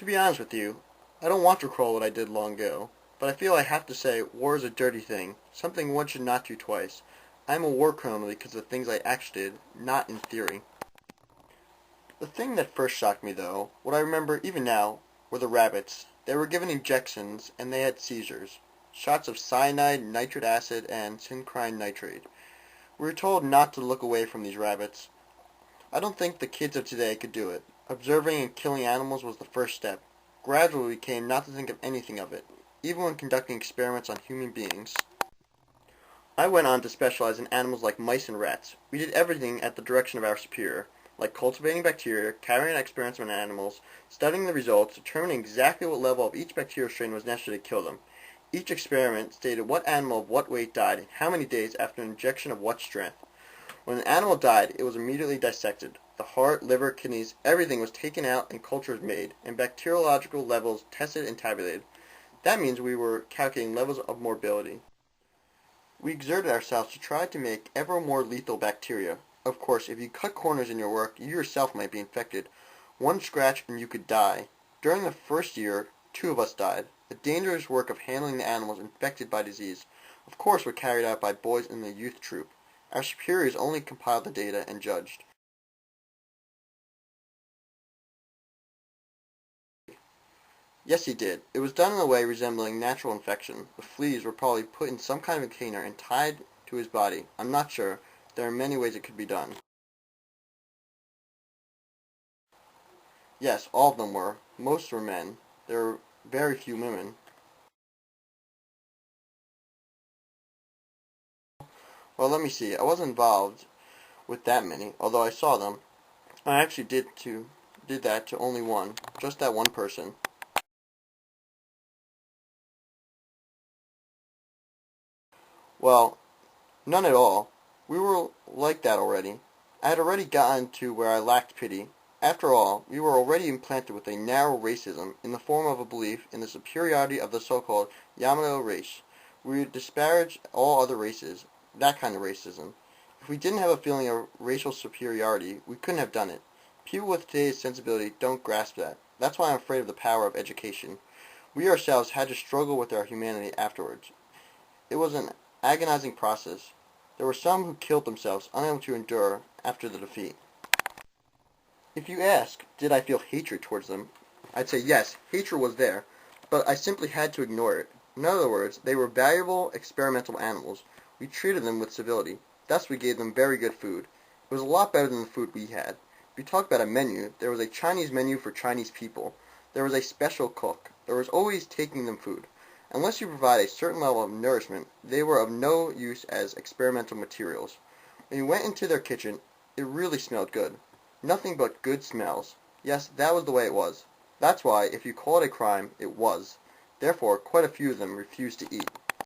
To be honest with you, I don't want to recall what I did long ago, but I feel I have to say war is a dirty thing, something one should not do twice. I am a war criminal because of things I actually did, not in theory. The thing that first shocked me, though, what I remember even now, were the rabbits. They were given injections, and they had seizures. Shots of cyanide, nitric acid, and syncrine nitrate. We were told not to look away from these rabbits. I don't think the kids of today could do it. Observing and killing animals was the first step. Gradually we came not to think of anything of it, even when conducting experiments on human beings. I went on to specialize in animals like mice and rats. We did everything at the direction of our superior, like cultivating bacteria, carrying out experiments on animals, studying the results, determining exactly what level of each bacterial strain was necessary to kill them. Each experiment stated what animal of what weight died and how many days after an injection of what strength. When an animal died, it was immediately dissected. The heart, liver, kidneys, everything was taken out and cultures made, and bacteriological levels tested and tabulated. That means we were calculating levels of morbidity. We exerted ourselves to try to make ever more lethal bacteria. Of course, if you cut corners in your work, you yourself might be infected. One scratch and you could die. During the first year, 2 of us died. The dangerous work of handling the animals infected by disease, of course, were carried out by boys in the youth troop. Our superiors only compiled the data and judged. Yes, he did. It was done in a way resembling natural infection. The fleas were probably put in some kind of container and tied to his body. I'm not sure. There are many ways it could be done. Yes, all of them were. Most were men. There were very few women. Well, let me see. I wasn't involved with that many, although I saw them. I actually did that to only one. Just that one person. Well, none at all. We were like that already. I had already gotten to where I lacked pity. After all, we were already implanted with a narrow racism in the form of a belief in the superiority of the so-called Yamato race. We would disparage all other races, that kind of racism. If we didn't have a feeling of racial superiority, we couldn't have done it. People with today's sensibility don't grasp that. That's why I'm afraid of the power of education. We ourselves had to struggle with our humanity afterwards. It was an agonizing process. There were some who killed themselves, unable to endure after the defeat. If you ask, did I feel hatred towards them, I'd say yes, hatred was there, but I simply had to ignore it. In other words, they were valuable experimental animals. We treated them with civility. Thus we gave them very good food. It was a lot better than the food we had. If you talk about a menu, there was a Chinese menu for Chinese people. There was a special cook. There was always taking them food. Unless you provide a certain level of nourishment, they were of no use as experimental materials. When you went into their kitchen, it really smelled good. Nothing but good smells. Yes, that was the way it was. That's why, if you call it a crime, it was. Therefore, quite a few of them refused to eat.